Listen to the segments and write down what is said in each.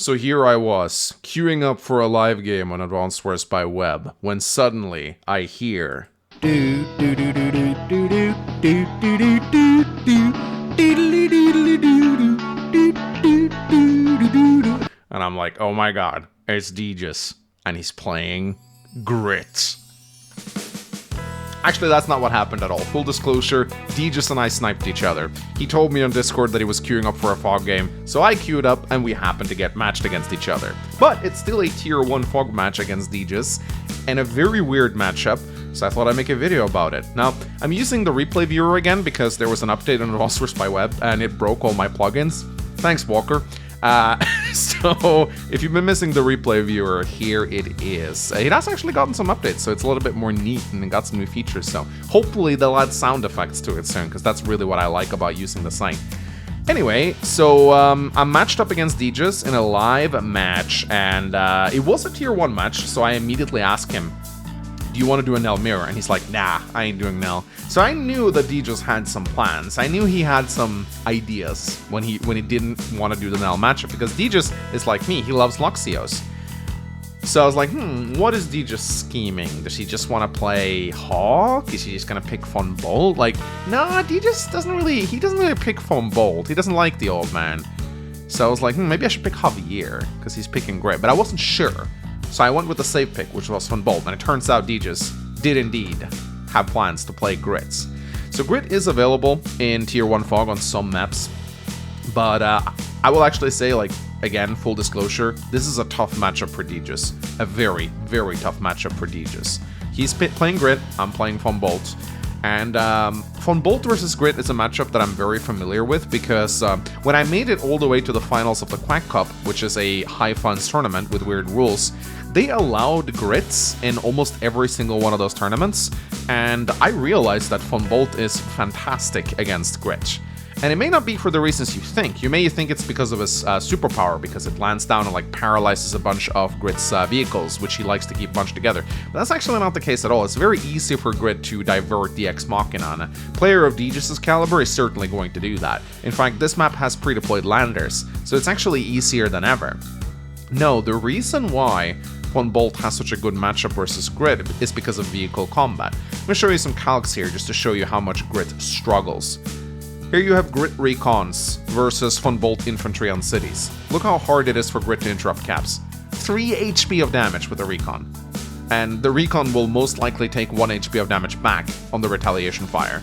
So here I was, queuing up for a live game on Advanced Wars by Web, when suddenly I hear... And I'm like, oh my god, it's Deejus, and he's playing Grit. Actually, that's not what happened at all. Full disclosure, Deejus and I sniped each other. He told me on Discord that he was queuing up for a fog game, so I queued up and we happened to get matched against each other. But it's still a tier 1 fog match against Deejus, and a very weird matchup, so I thought I'd make a video about it. Now, I'm using the replay viewer again because there was an update on Advanced Wars by Web and it broke all my plugins. Thanks, Walker. So, if you've been missing the replay viewer, here it is. It has actually gotten some updates, so it's a little bit more neat and it got some new features, so hopefully they'll add sound effects to it soon, because that's really what I like about using the site. Anyway, so I'm matched up against Deejus in a live match, and it was a tier 1 match, so I immediately asked him, do you want to do a Nell mirror? And he's like, nah, I ain't doing Nell. So I knew that Deejus had some plans. I knew he had some ideas when he didn't want to do the Nell matchup, because Deejus is like me, he loves Luxios. So I was like, what is Deejus scheming? Does he just want to play Hawk? Is he just gonna pick Von Bolt? Like, nah, Deejus doesn't really pick Von Bolt. He doesn't like the old man. So I was like, maybe I should pick Javier, because he's picking Grit, but I wasn't sure. So I went with the safe pick, which was Von Bolt, and it turns out Deejus did indeed have plans to play Grits. So Grit is available in Tier 1 Fog on some maps, but I will actually say, like, again, full disclosure, this is a tough matchup for Deejus. A very, very tough matchup for Deejus. He's playing Grit, I'm playing Von Bolt, and Von Bolt versus Grit is a matchup that I'm very familiar with, because when I made it all the way to the finals of the Quack Cup, which is a high funds tournament with weird rules, they allowed Grits in almost every single one of those tournaments, and I realized that Von Bolt is fantastic against Grit. And it may not be for the reasons you think. You may think it's because of his superpower, because it lands down and like paralyzes a bunch of Grit's vehicles, which he likes to keep bunched together. But that's actually not the case at all. It's very easy for Grit to divert the Ex Machina, and a player of Deejus' caliber is certainly going to do that. In fact, this map has pre-deployed landers, so it's actually easier than ever. No, the reason why Von Bolt has such a good matchup versus Grit is because of vehicle combat. I'm going to show you some calcs here just to show you how much Grit struggles. Here you have Grit Recons versus Von Bolt Infantry on cities. Look how hard it is for Grit to interrupt caps. 3 HP of damage with the Recon. And the Recon will most likely take 1 HP of damage back on the retaliation fire.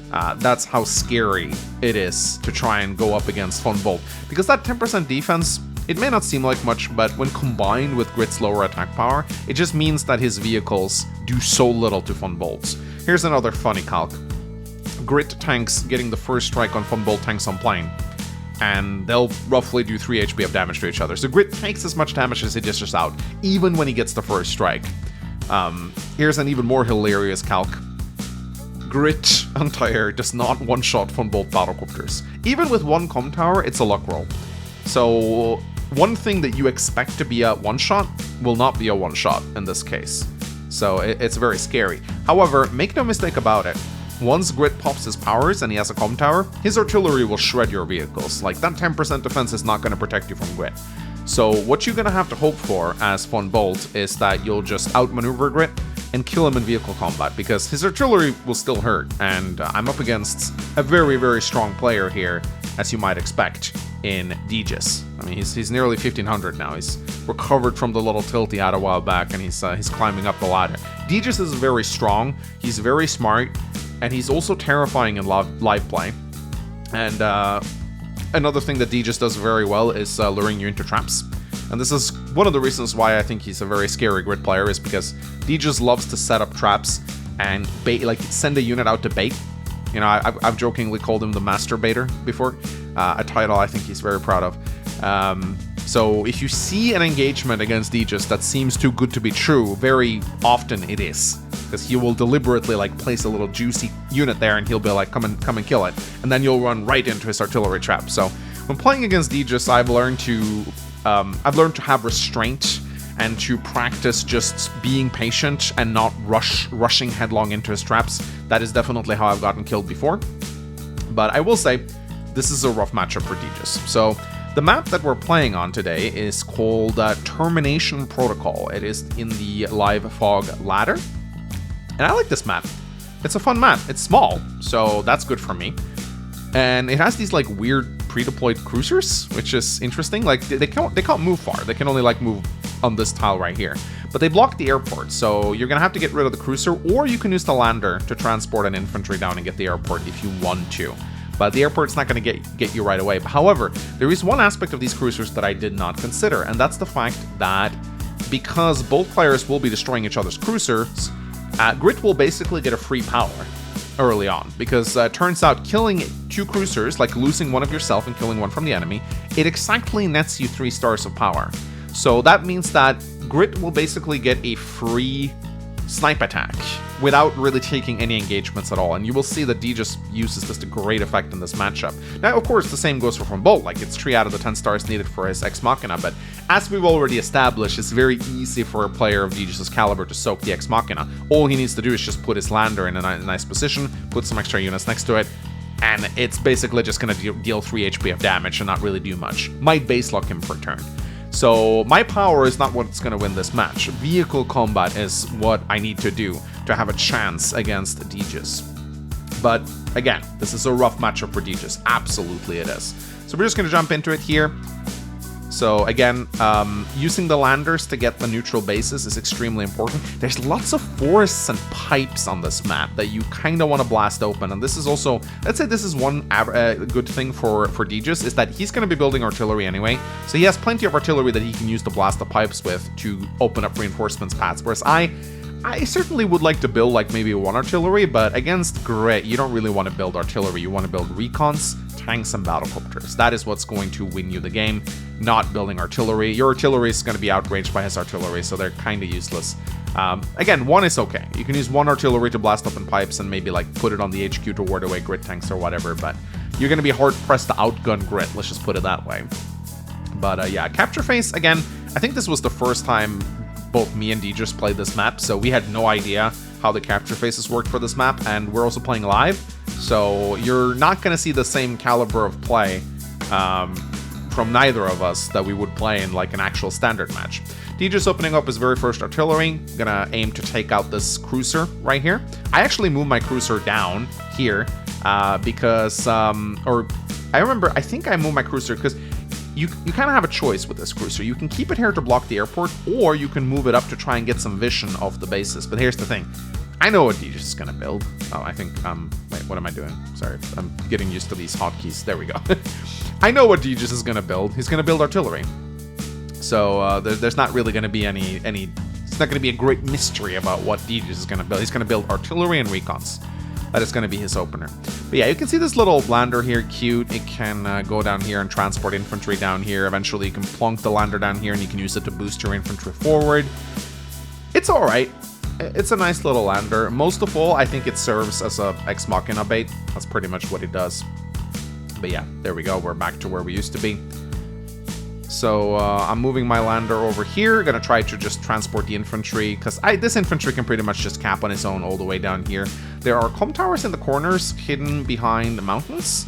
That's how scary it is to try and go up against Von Bolt. Because that 10% defense, it may not seem like much, but when combined with Grit's lower attack power, it just means that his vehicles do so little to Von Bolt's. Here's another funny calc. Grit tanks getting the first strike on Von Bolt tanks on plane, and they'll roughly do 3 HP of damage to each other. So Grit takes as much damage as he dishes out, even when he gets the first strike. Here's an even more hilarious calc. Grit anti-air does not one-shot Von Bolt battlecopters. Even with 1 comm tower, it's a luck roll. So one thing that you expect to be a one-shot will not be a one-shot in this case. So it's very scary. However, make no mistake about it. Once Grit pops his powers and he has a comm tower, his artillery will shred your vehicles. Like, that 10% defense is not going to protect you from Grit. So what you're going to have to hope for as Von Bolt is that you'll just outmaneuver Grit and kill him in vehicle combat, because his artillery will still hurt, and I'm up against a very, very strong player here, as you might expect, in Deejus. I mean, he's nearly 1500 now. He's recovered from the little tilt he had a while back, and he's climbing up the ladder. Deejus is very strong, he's very smart, and he's also terrifying in live play. And another thing that Deejus does very well is luring you into traps. And this is one of the reasons why I think he's a very scary Grit player, is because Deejus loves to set up traps and bait, like send a unit out to bait. You know, I've jokingly called him the masturbator before, a title I think he's very proud of. So if you see an engagement against Deejus that seems too good to be true, very often it is. Because he will deliberately like place a little juicy unit there, and he'll be like, come and kill it. And then you'll run right into his artillery trap. So when playing against Deejus, I've learned to have restraint and to practice just being patient and not rushing headlong into his traps. That is definitely how I've gotten killed before. But I will say, this is a rough matchup for Deejus. So The map that we're playing on today is called Termination Protocol. It is in the Live Fog ladder. And I like this map. It's a fun map. It's small, so that's good for me. And it has these like weird pre-deployed cruisers, which is interesting. Like they can't move far. They can only like move on this tile right here. But they block the airport, so you're gonna have to get rid of the cruiser, or you can use the lander to transport an infantry down and get the airport if you want to. But the airport's not going to get you right away. However, there is one aspect of these cruisers that I did not consider, and that's the fact that because both players will be destroying each other's cruisers, Grit will basically get a free power early on. Because turns out killing 2 cruisers, like losing one of yourself and killing one from the enemy, it exactly nets you 3 stars of power. So that means that Grit will basically get a free snipe attack without really taking any engagements at all, and you will see that Deejus uses this to great effect in this matchup. Now, of course, the same goes for Von Bolt, like it's 3 out of the 10 stars needed for his Ex Machina, but as we've already established, it's very easy for a player of Deejus' caliber to soak the Ex Machina. All he needs to do is just put his lander in a nice position, put some extra units next to it, and it's basically just going to deal 3 HP of damage and not really do much. Might base lock him for a turn. So my power is not what's going to win this match. Vehicle combat is what I need to do to have a chance against Deejus. But again, this is a rough matchup for Deejus. Absolutely it is. So we're just going to jump into it here. So again, using the landers to get the neutral bases is extremely important. There's lots of forests and pipes on this map that you kind of want to blast open. And this is also, let's say this is one good thing for Deejus, is that he's going to be building artillery anyway. So he has plenty of artillery that he can use to blast the pipes with to open up reinforcements paths. Whereas I certainly would like to build like maybe 1 artillery, but against Grit, you don't really want to build artillery. You want to build recons, tanks, and battlecopters. That is what's going to win you the game, not building artillery. Your artillery is going to be outraged by his artillery, so they're kind of useless. Again, 1 is okay. You can use 1 artillery to blast open pipes and maybe like put it on the HQ to ward away Grit tanks or whatever, but you're going to be hard-pressed to outgun Grit, let's just put it that way. But yeah, capture phase, again, I think this was the first time both me and Deejus played this map, so we had no idea how the capture phases worked for this map, and we're also playing live, so you're not going to see the same caliber of play from neither of us that we would play in like an actual standard match. Deejus opening up his very first artillery, gonna aim to take out this cruiser right here. I actually moved my cruiser down here because, I think I moved my cruiser because you kind of have a choice with this cruiser. You can keep it here to block the airport, or you can move it up to try and get some vision of the bases. But here's the thing. I know what Deejus is going to build. Oh, I think, wait, what am I doing? Sorry, I'm getting used to these hotkeys. There we go. I know what Deejus is going to build. He's going to build artillery. So there's not really going to be any, it's not going to be a great mystery about what Deejus is going to build. He's going to build artillery and recons. That is going to be his opener. But yeah, you can see this little lander here, cute. It can go down here and transport infantry down here. Eventually, you can plonk the lander down here, and you can use it to boost your infantry forward. It's all right. It's a nice little lander. Most of all, I think it serves as a Ex Machina bait. That's pretty much what it does. But yeah, there we go. We're back to where we used to be. So I'm moving my lander over here. Gonna try to just transport the infantry, because this infantry can pretty much just cap on its own all the way down here. There are comm towers in the corners hidden behind the mountains.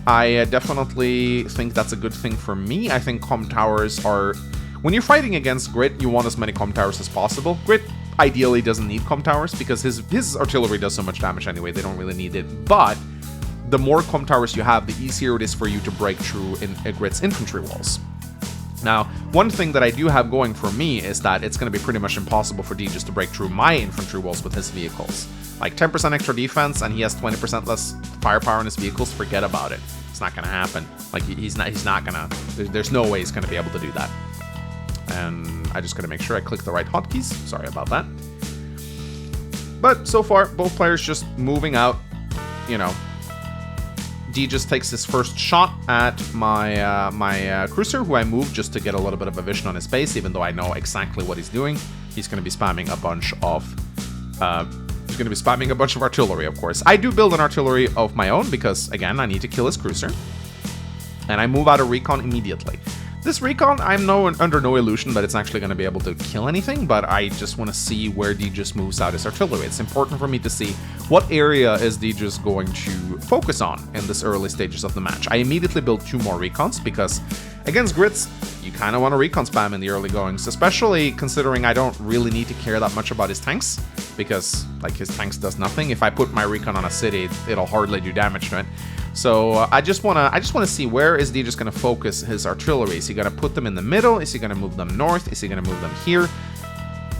I definitely think that's a good thing for me. I think comm towers are... When you're fighting against Grit, you want as many comm towers as possible. Grit ideally doesn't need comm towers because his artillery does so much damage anyway. They don't really need it. But the more comm towers you have, the easier it is for you to break through in Grit's infantry walls. Now, one thing that I do have going for me is that it's going to be pretty much impossible for Deejus to break through my infantry walls with his vehicles. Like 10% extra defense and he has 20% less firepower in his vehicles, forget about it. It's not going to happen. Like, he's not going to... There's no way he's going to be able to do that. And I just got to make sure I click the right hotkeys. Sorry about that. But so far, both players just moving out, you know. Deejus takes his first shot at my cruiser, who I moved just to get a little bit of a vision on his base, even though I know exactly what he's doing. He's going to be spamming a bunch of artillery, of course. I do build an artillery of my own because, again, I need to kill his cruiser. And I move out of recon immediately. This recon, I'm under no illusion that it's actually going to be able to kill anything, but I just want to see where Deejus moves out his artillery. It's important for me to see what area is Deejus going to focus on in this early stages of the match. I immediately built 2 more recons because against Grits, you kind of want to recon spam in the early goings, especially considering I don't really need to care that much about his tanks, because like his tanks does nothing. If I put my recon on a city, it'll hardly do damage to it. So I just wanna see where is Deejus gonna focus his artillery. Is he gonna put them in the middle? Is he gonna move them north? Is he gonna move them here?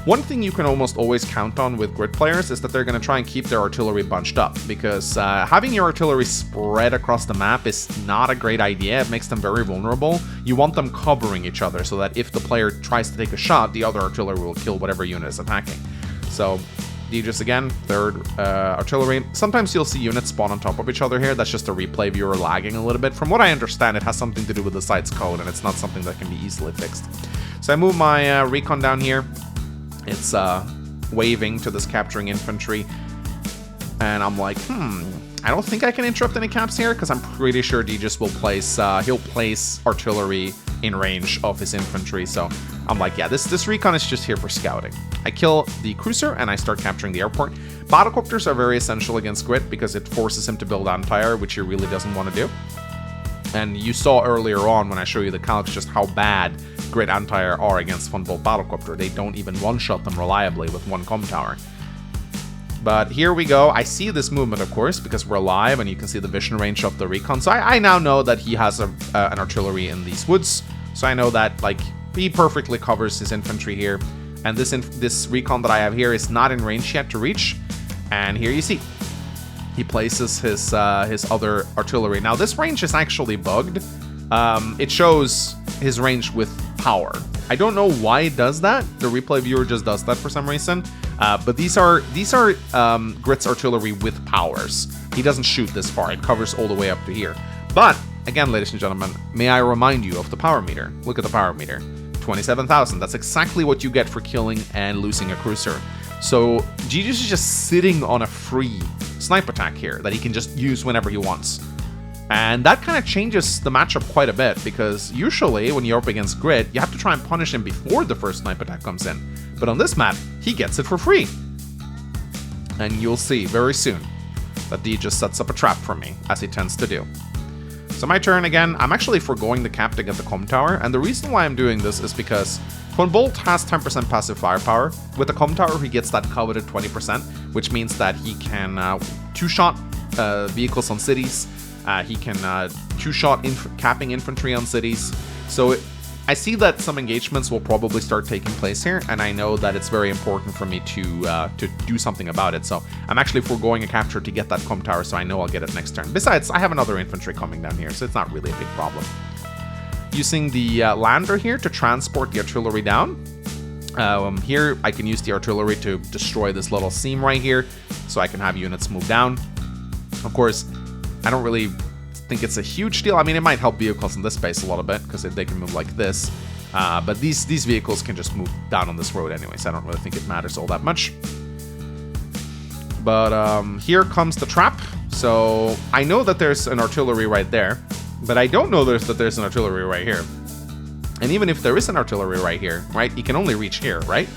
One thing you can almost always count on with Grit players is that they're gonna try and keep their artillery bunched up, because having your artillery spread across the map is not a great idea. It makes them very vulnerable. You want them covering each other so that if the player tries to take a shot, the other artillery will kill whatever unit is attacking. So Deejus again, 3rd artillery. Sometimes you'll see units spawn on top of each other here. That's just a replay viewer lagging a little bit. From what I understand, it has something to do with the site's code, and it's not something that can be easily fixed. So I move my recon down here. It's waving to this capturing infantry. And I'm like, I don't think I can interrupt any caps here, because I'm pretty sure Deejus will place, he'll place artillery in range of his infantry. So I'm like, yeah, this recon is just here for scouting. I kill the cruiser and I start capturing the airport. Battlecopters are very essential against Grit because it forces him to build anti-air, which he really doesn't want to do. And you saw earlier on when I show you the calcs just how bad Grit anti-air are against Funbolt Battlecopter. They don't even one-shot them reliably with 1 comm tower. But here we go. I see this movement, of course, because we're live and you can see the vision range of the recon. So I now know that he has an artillery in these woods. So I know that, like, he perfectly covers his infantry here. And this recon that I have here is not in range yet to reach. And here you see, he places his other artillery. Now, this range is actually bugged. It shows his range with power. I don't know why it does that. The replay viewer just does that for some reason. But these are Grit's artillery with powers. He doesn't shoot this far. It covers all the way up to here. But again, ladies and gentlemen, may I remind you of the power meter. Look at the power meter. 27,000. That's exactly what you get for killing and losing a cruiser. So Deejus is just sitting on a free snipe attack here that he can just use whenever he wants. And that kind of changes the matchup quite a bit, because usually when you're up against Grit, you have to try and punish him before the first snipe attack comes in. But on this map, he gets it for free. And you'll see very soon that Deejus sets up a trap for me, as he tends to do. So my turn again. I'm actually foregoing the cap to get the comm tower, and the reason why I'm doing this is because Funbolt has 10% passive firepower. With the comm tower, he gets that coveted 20%, which means that he can two-shot vehicles on cities. He can two-shot capping infantry on cities. So I see that some engagements will probably start taking place here, and I know that it's very important for me to do something about it. So I'm actually foregoing a capture to get that comm tower, so I know I'll get it next turn. Besides, I have another infantry coming down here, so it's not really a big problem. Using the lander here to transport the artillery down. Here, I can use the artillery to destroy this little seam right here, so I can have units move down. Of course, I don't really think it's a huge deal. I mean, it might help vehicles in this space a little bit, because they can move like this. But these vehicles can just move down on this road anyways. I don't really think it matters all that much. But here comes the trap. So I know that there's an artillery right there, but I don't know that there's an artillery right here. And even if there is an artillery right here, right, he can only reach here, right?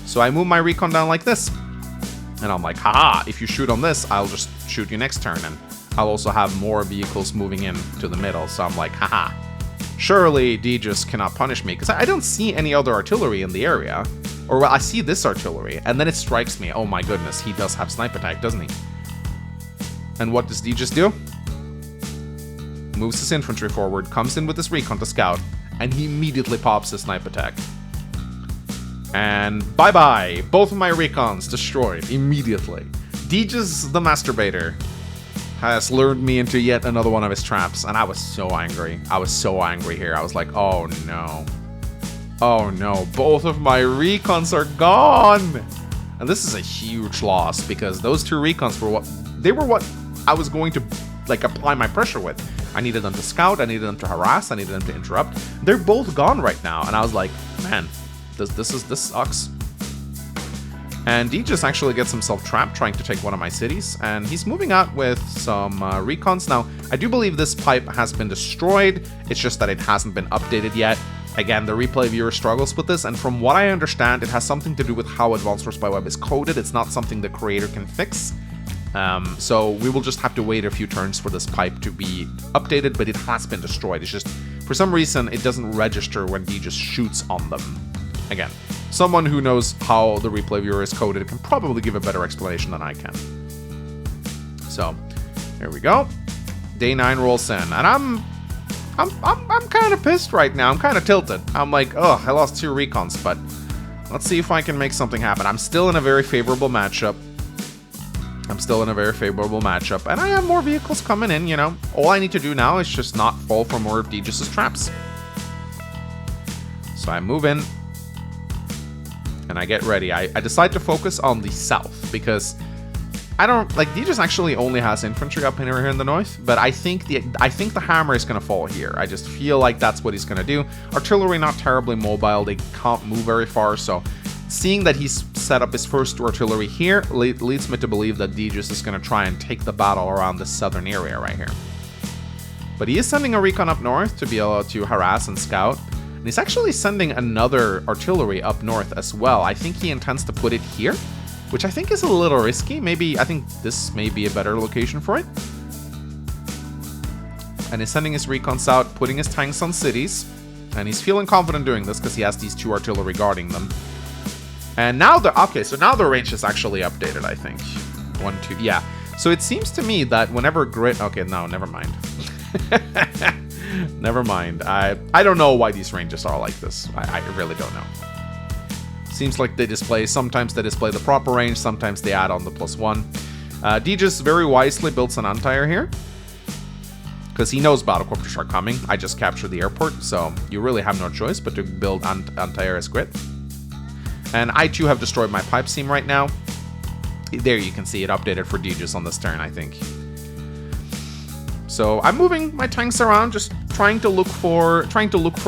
So I move my recon down like this. And I'm like, haha, if you shoot on this, I'll just shoot you next turn. And I'll also have more vehicles moving in to the middle. So I'm like, haha, surely Deejus cannot punish me, because I don't see any other artillery in the area. Or, well, I see this artillery, and then it strikes me. Oh my goodness, he does have snipe attack, doesn't he? And what does Deejus do? Moves his infantry forward, comes in with his recon to scout, and he immediately pops his snipe attack. And bye-bye, both of my recons destroyed immediately. Deejus the Masturbator has lured me into yet another one of his traps, and I was so angry. I was so angry here. I was like, oh no. Oh no, both of my recons are gone! And this is a huge loss, because those two recons were what I was going to, like, apply my pressure with. I needed them to scout, I needed them to harass, I needed them to interrupt. They're both gone right now, and I was like, man, this sucks. And Deejus actually gets himself trapped trying to take one of my cities, and he's moving out with some recons. Now, I do believe this pipe has been destroyed, it's just that it hasn't been updated yet. Again, the replay viewer struggles with this, and from what I understand, it has something to do with how Advanced Wars by Web is coded. It's not something the creator can fix. So we will just have to wait a few turns for this pipe to be updated, but it has been destroyed. It's just, for some reason, it doesn't register when Deejus shoots on them. Again, someone who knows how the replay viewer is coded can probably give a better explanation than I can. So, here we go. Day 9 rolls in, and I'm kind of pissed right now. I'm kind of tilted. I'm like, oh, I lost 2 recons, but let's see if I can make something happen. I'm still in a very favorable matchup. And I have more vehicles coming in, you know. All I need to do now is just not fall for more of Deejus' traps. So I move in, and I get ready. I decide to focus on the south, because I don't, like, Deejus actually only has infantry up here in the north, but I think the hammer is going to fall here. I just feel like that's what he's going to do. Artillery not terribly mobile, they can't move very far, so seeing that he's set up his first artillery here leads me to believe that Deejus is going to try and take the battle around the southern area right here. But he is sending a recon up north to be able to harass and scout. And he's actually sending another artillery up north as well. I think he intends to put it here, which I think is a little risky. Maybe, I think this may be a better location for it. And he's sending his recons out, putting his tanks on cities. And he's feeling confident doing this because he has these 2 artillery guarding them. And now so now the range is actually updated, I think. 1, 2, yeah. So it seems to me that whenever grid, okay, no, never mind. Never mind. I don't know why these ranges are like this. I really don't know. Seems like they display, sometimes they display the proper range, sometimes they add on the +1. Deejus very wisely builds an anti-air here, because he knows battlecopters are coming. I just captured the airport, so you really have no choice but to build anti-air as grid. And I too have destroyed my pipe seam right now. There you can see it updated for Deejus on this turn, I think. So I'm moving my tanks around, just trying to look for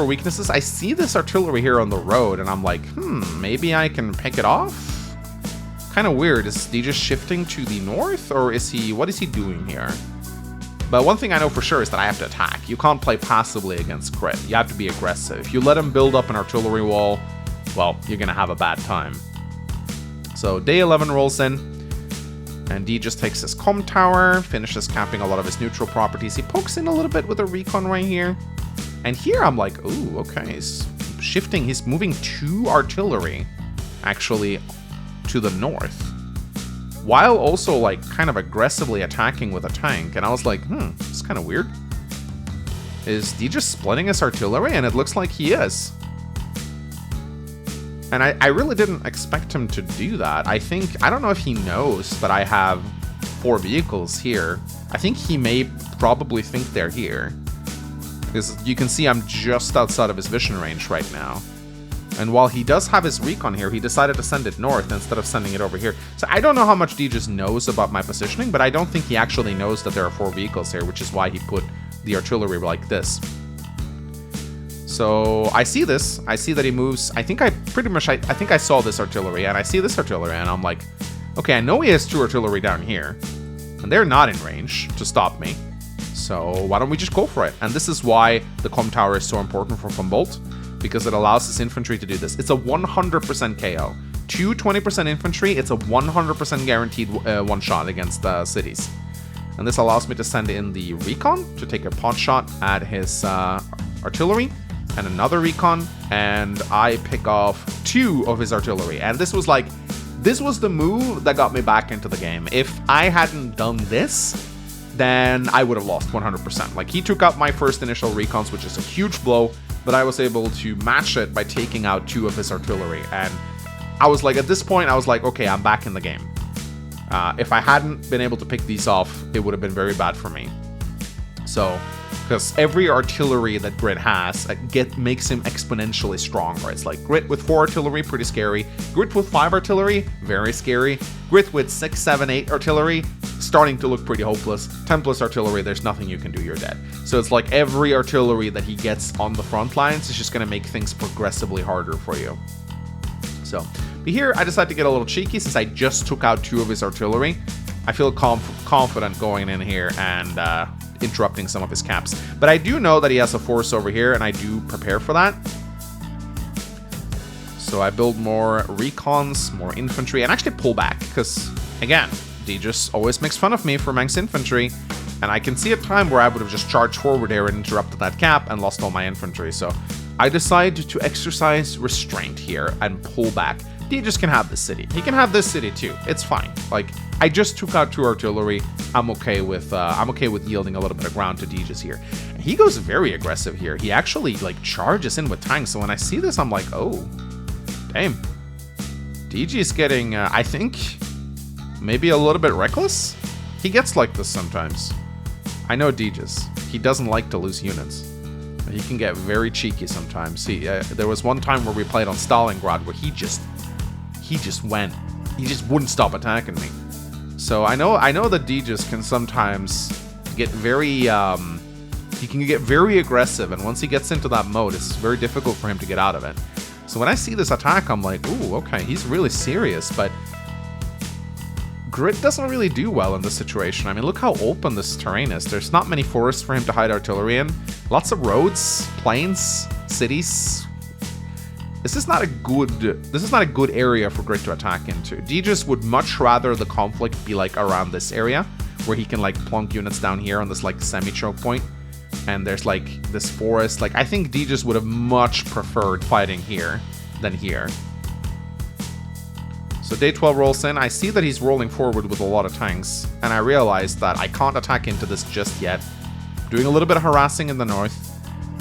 weaknesses. I see this artillery here on the road, and I'm like, maybe I can pick it off? Kind of weird. Is Deejus shifting to the north, or what is he doing here? But one thing I know for sure is that I have to attack. You can't play passively against crit. You have to be aggressive. If you let him build up an artillery wall, well, you're gonna have a bad time. So day 11 rolls in, and Deejus takes his comm tower, finishes capping a lot of his neutral properties. He pokes in a little bit with a recon right here. And here I'm like, ooh, okay, he's shifting, he's moving 2 artillery, actually, to the north, while also, like, kind of aggressively attacking with a tank. And I was like, it's kind of weird. Is Deejus splitting his artillery? And it looks like he is. And I really didn't expect him to do that. I don't know if he knows that I have 4 vehicles here. I think he may probably think they're here, because you can see I'm just outside of his vision range right now. And while he does have his recon here, he decided to send it north instead of sending it over here. So I don't know how much Deejus knows about my positioning, but I don't think he actually knows that there are 4 vehicles here, which is why he put the artillery like this. So I see this. I see that he moves. I think I saw this artillery, and I see this artillery, and I'm like, okay, I know he has 2 artillery down here, and they're not in range to stop me. So why don't we just go for it? And this is why the comm tower is so important for Von Bolt, because it allows his infantry to do this. It's a 100% KO. 20% infantry, it's a 100% guaranteed one shot against cities. And this allows me to send in the recon to take a pot shot at his artillery, and another recon, and I pick off 2 of his artillery. And this was the move that got me back into the game. If I hadn't done this, then I would have lost 100%. Like, he took out my first initial recons, which is a huge blow, but I was able to match it by taking out 2 of his artillery. And I was like, at this point, I was like, okay, I'm back in the game. If I hadn't been able to pick these off, it would have been very bad for me. So, because every artillery that Grit has makes him exponentially stronger. It's like Grit with 4 artillery, pretty scary. Grit with 5 artillery, very scary. Grit with 6, 7, 8 artillery, starting to look pretty hopeless. 10+ artillery, there's nothing you can do, you're dead. So it's like every artillery that he gets on the front lines is just going to make things progressively harder for you. So, but here I decided to get a little cheeky since I just took out 2 of his artillery. I feel confident going in here and interrupting some of his caps. But I do know that he has a force over here, and I do prepare for that. So I build more recons, more infantry, and actually pull back, because, again, Deejus always makes fun of me for Manx infantry, and I can see a time where I would have just charged forward here and interrupted that cap and lost all my infantry, so I decide to exercise restraint here and pull back. Deejus can have this city. He can have this city too. It's fine. Like, I just took out 2 artillery. I'm okay with yielding a little bit of ground to Deejus here. And he goes very aggressive here. He actually like charges in with tanks. So when I see this, I'm like, oh, damn. DG is getting, I think, maybe a little bit reckless. He gets like this sometimes. I know Deejus. He doesn't like to lose units. He can get very cheeky sometimes. There was one time where we played on Stalingrad where he just wouldn't stop attacking me. So I know that Deejus can sometimes get very, he can get very aggressive, and once he gets into that mode, it's very difficult for him to get out of it. So when I see this attack, I'm like, ooh, okay, he's really serious, but Grit doesn't really do well in this situation. I mean, look how open this terrain is. There's not many forests for him to hide artillery in. Lots of roads, plains, cities. This is not a good area for Grit to attack into. Deejus would much rather the conflict be like around this area, where he can like plunk units down here on this like semi-choke point, and there's like this forest. Like, I think Deejus would have much preferred fighting here than here. So day 12 rolls in. I see that he's rolling forward with a lot of tanks, and I realize that I can't attack into this just yet. Doing a little bit of harassing in the north.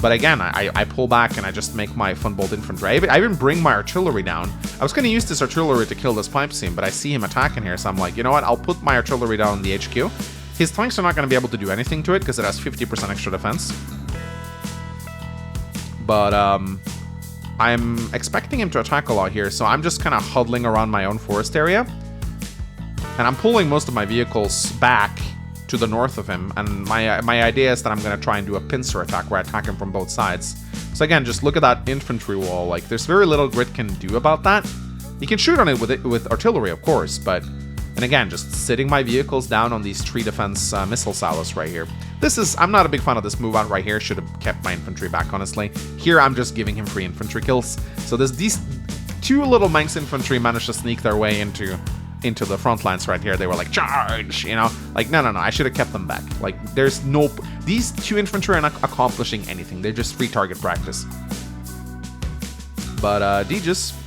But again, I pull back and I just make my Funbolt infantry. I even bring my artillery down. I was going to use this artillery to kill this pipe seam, but I see him attacking here, so I'm like, you know what? I'll put my artillery down in the HQ. His tanks are not going to be able to do anything to it because it has 50% extra defense. But I'm expecting him to attack a lot here, so I'm just kind of huddling around my own forest area. And I'm pulling most of my vehicles back to the north of him, and my idea is that I'm going to try and do a pincer attack where I attack him from both sides. So again, just look at that infantry wall. Like, there's very little Grit can do about that. He can shoot on it with artillery, of course, but... And again, just sitting my vehicles down on these tree defense missile silos right here. I'm not a big fan of this move out right here. Should have kept my infantry back, honestly. Here, I'm just giving him free infantry kills. So these 2 little Manx infantry managed to sneak their way into the front lines right here. They were like, charge, you know? Like, no, I should have kept them back. Like, there's no... These 2 infantry are not accomplishing anything. They're just free target practice. But, Deejus...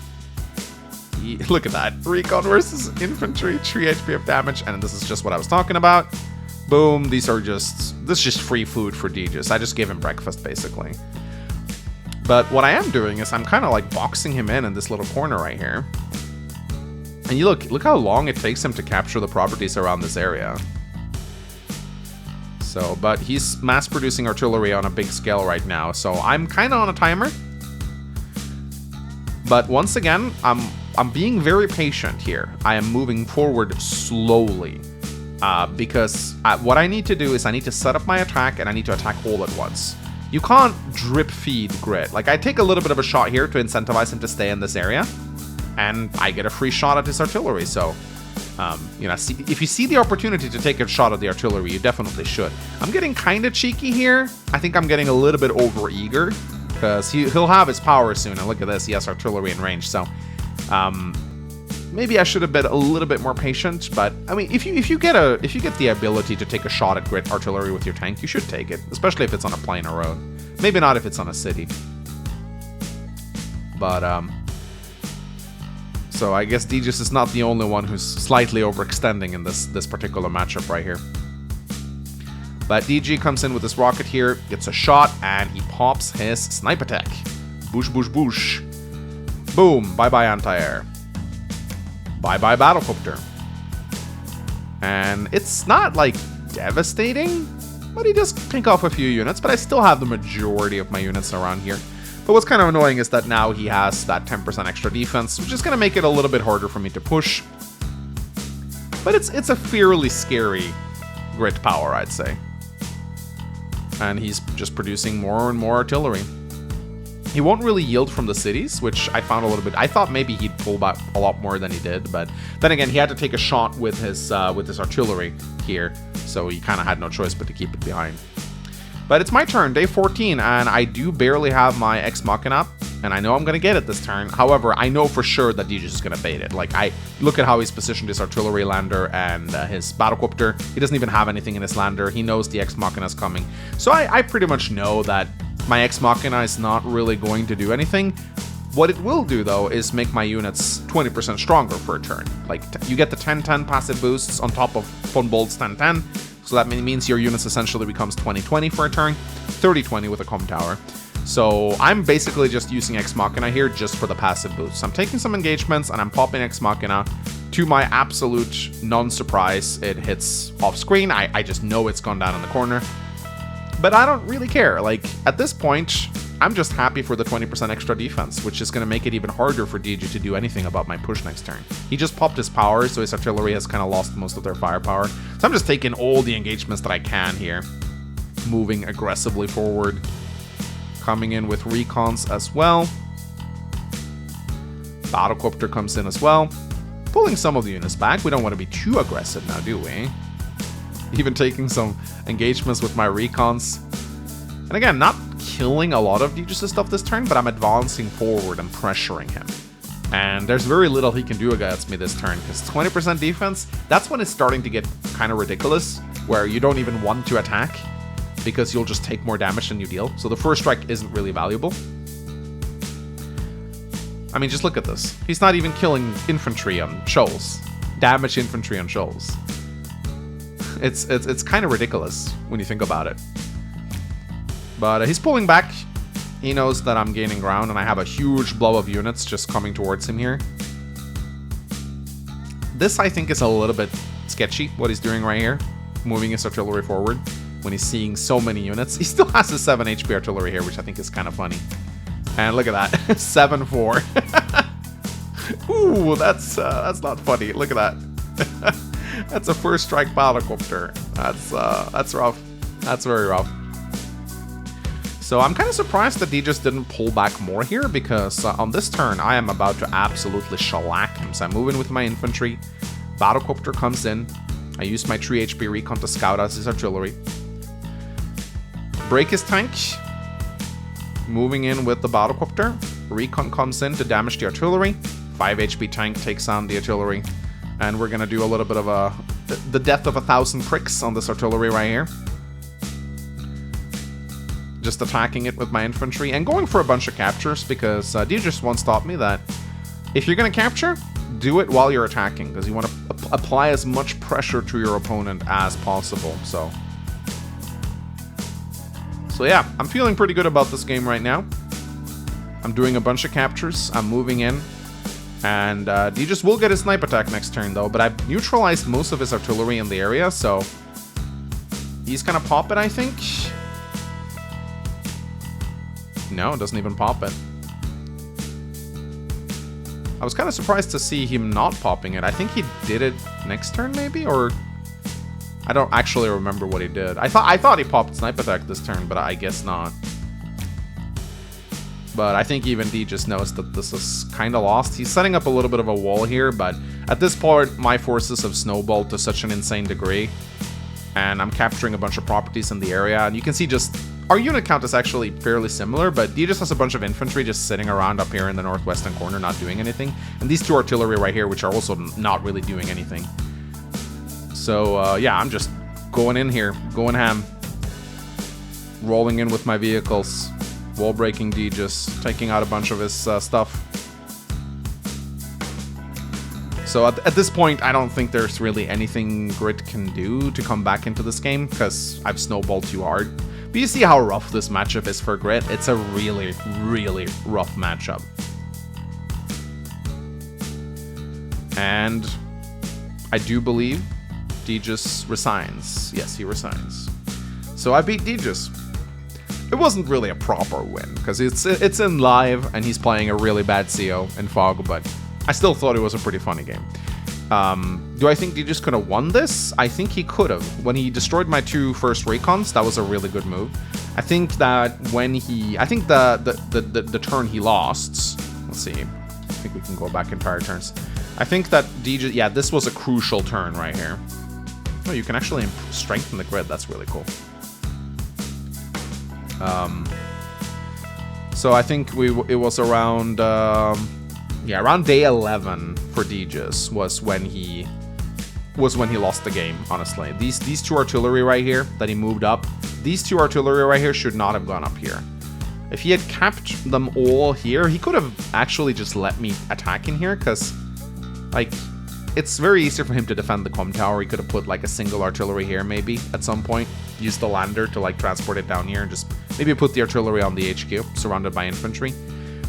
Look at that. Recon versus infantry, 3 HP of damage, and this is just what I was talking about. Boom, this is just free food for Deejus. I just gave him breakfast, basically. But what I am doing is I'm kind of like boxing him in this little corner right here. And you look how long it takes him to capture the properties around this area. So, but he's mass-producing artillery on a big scale right now, so I'm kind of on a timer. But once again, I'm being very patient here. I am moving forward slowly. Because what I need to do is I need to set up my attack, and I need to attack all at once. You can't drip feed Grit. Like, I take a little bit of a shot here to incentivize him to stay in this area, and I get a free shot at his artillery. So, you know, if you see the opportunity to take a shot at the artillery, you definitely should. I'm getting kind of cheeky here. I think I'm getting a little bit over-eager, because he'll have his power soon, and look at this, he has artillery in range. So, maybe I should have been a little bit more patient, but I mean, if you get the ability to take a shot at Grit artillery with your tank, you should take it, especially if it's on a plain or road. Maybe not if it's on a city. But so I guess Deejus is not the only one who's slightly overextending in this particular matchup right here. But DG comes in with this rocket here, gets a shot, and he pops his snipe attack. Boosh, boosh, boosh. Boom, bye-bye anti-air. Bye-bye battlecopter. And it's not, like, devastating, but he does pick off a few units, but I still have the majority of my units around here. But what's kind of annoying is that now he has that 10% extra defense, which is going to make it a little bit harder for me to push. But it's a fairly scary Grit power, I'd say. And he's just producing more and more artillery. He won't really yield from the cities, which I found a little bit... I thought maybe he'd pull back a lot more than he did, but then again, he had to take a shot with his artillery here, so he kind of had no choice but to keep it behind. But it's my turn, day 14, and I do barely have my Ex Machina and I know I'm gonna get it this turn. However, I know for sure that Deejus is gonna bait it. Like, I look at how he's positioned his artillery lander and his battlecopter. He doesn't even have anything in his lander. He knows the Ex Machina is coming. So I pretty much know that my Ex Machina is not really going to do anything. What it will do, though, is make my units 20% stronger for a turn. Like, you get the 10-10 passive boosts on top of Von Bolt's 10-10. So that means your units essentially becomes 20-20 for a turn, 30-20 with a comm tower. So I'm basically just using Ex Machina here just for the passive boosts. I'm taking some engagements and I'm popping Ex Machina. To my absolute non-surprise, it hits off screen. I just know it's gone down in the corner. But I don't really care. Like, at this point, I'm just happy for the 20% extra defense, which is going to make it even harder for Deejus to do anything about my push next turn. He just popped his power, so his artillery has kind of lost most of their firepower. So I'm just taking all the engagements that I can here. Moving aggressively forward. Coming in with recons as well. Battlecopter comes in as well. Pulling some of the units back. We don't want to be too aggressive now, do we? Even taking some engagements with my recons. And again, not killing a lot of Deejus' stuff this turn, but I'm advancing forward and pressuring him. And there's very little he can do against me this turn, because 20% defense, that's when it's starting to get kind of ridiculous, where you don't even want to attack, because you'll just take more damage than you deal. So the first strike isn't really valuable. I mean, just look at this. He's not even killing infantry on shoals. Damage infantry on shoals. It's kind of ridiculous when you think about it. But he's pulling back. He knows that I'm gaining ground, and I have a huge blow of units just coming towards him here. This, I think, is a little bit sketchy, what he's doing right here. Moving his artillery forward when he's seeing so many units. He still has his 7 HP artillery here, which I think is kind of funny. And look at that, 7-4. Ooh, that's not funny. Look at that. That's a first strike battlecopter. That's rough. That's very rough. So I'm kind of surprised that Deejus didn't pull back more here, because on this turn I am about to absolutely shellac him. So I'm moving with my infantry. Battlecopter comes in. I use my 3 HP recon to scout out his artillery. Break his tank. Moving in with the battlecopter. Recon comes in to damage the artillery. 5 HP tank takes on the artillery. And we're gonna do a little bit of the death of 1,000 pricks on this artillery right here. Just attacking it with my infantry and going for a bunch of captures, because Deejus once taught me that if you're gonna capture, do it while you're attacking, because you want to apply as much pressure to your opponent as possible. So yeah, I'm feeling pretty good about this game right now. I'm doing a bunch of captures. I'm moving in. And Deejus will get his snipe attack next turn, though. But I've neutralized most of his artillery in the area, so he's gonna pop it, I think. No, it doesn't even pop it. I was kind of surprised to see him not popping it. I think he did it next turn, maybe? Or I don't actually remember what he did. I thought he popped snipe attack this turn, but I guess not. But I think even Deejus knows that this is kind of lost. He's setting up a little bit of a wall here, but at this point, my forces have snowballed to such an insane degree. And I'm capturing a bunch of properties in the area. And you can see just... our unit count is actually fairly similar, but Deejus has a bunch of infantry just sitting around up here in the northwestern corner, not doing anything. And these 2 artillery right here, which are also not really doing anything. So, yeah, I'm just going in here, going ham. Rolling in with my vehicles. Wall breaking Deejus, taking out a bunch of his stuff. So at this point, I don't think there's really anything Grit can do to come back into this game, because I've snowballed too hard. But you see how rough this matchup is for Grit. It's a really, really rough matchup. And I do believe Deejus resigns. Yes, he resigns. So I beat Deejus. It wasn't really a proper win, because it's in live, and he's playing a really bad CO in Fog, but I still thought it was a pretty funny game. Do I think Deejus could have won this? I think he could have. When he destroyed my 2 first recons, that was a really good move. I think that when he... I think the turn he lost... Let's see. I think we can go back entire turns. I think that Deejus... Yeah, this was a crucial turn right here. Oh, you can actually strengthen the grid. That's really cool. So I think it was around around day 11 for Deejus was when he lost the game, honestly. These two artillery right here that he moved up, these two artillery right here should not have gone up here. If he had kept them all here, he could have actually just let me attack in here, because, like, it's very easy for him to defend the comm tower. He could have put, like, a single artillery here, maybe, at some point. Use the lander to, like, transport it down here, and just maybe put the artillery on the HQ, surrounded by infantry.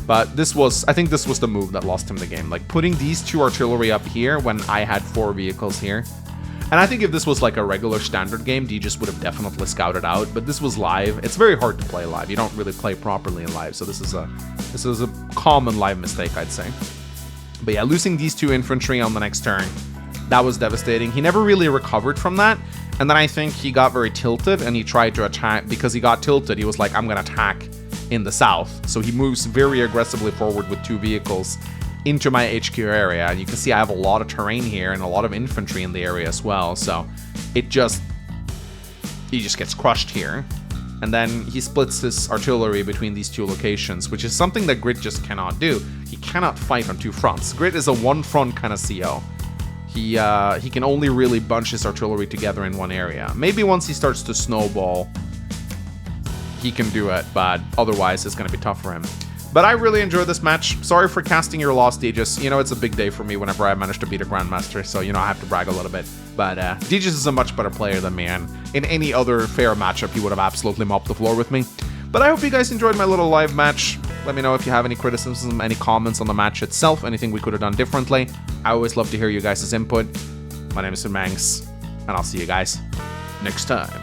But I think this was the move that lost him the game. Like, putting these two artillery up here when I had 4 vehicles here. And I think if this was like a regular standard game, Deejus would have definitely scouted out. But this was live. It's very hard to play live. You don't really play properly in live. So this is a common live mistake, I'd say. But yeah, losing these 2 infantry on the next turn, that was devastating. He never really recovered from that. And then I think he got very tilted and he tried to attack. Because he got tilted, he was like, I'm going to attack in the south. So he moves very aggressively forward with 2 vehicles into my HQ area. And you can see I have a lot of terrain here and a lot of infantry in the area as well. So he just gets crushed here. And then he splits his artillery between these 2 locations, which is something that Grit just cannot do. He cannot fight on 2 fronts. Grit is a one-front kind of CO. He can only really bunch his artillery together in one area. Maybe once he starts to snowball, he can do it, but otherwise it's going to be tough for him. But I really enjoyed this match. Sorry for casting your loss, Deejus. You know, it's a big day for me whenever I manage to beat a Grandmaster, so, you know, I have to brag a little bit. But Deejus is a much better player than me, and in any other fair matchup, he would have absolutely mopped the floor with me. But I hope you guys enjoyed my little live match. Let me know if you have any criticism, any comments on the match itself, anything we could have done differently. I always love to hear you guys' input. My name is Mangs, and I'll see you guys next time.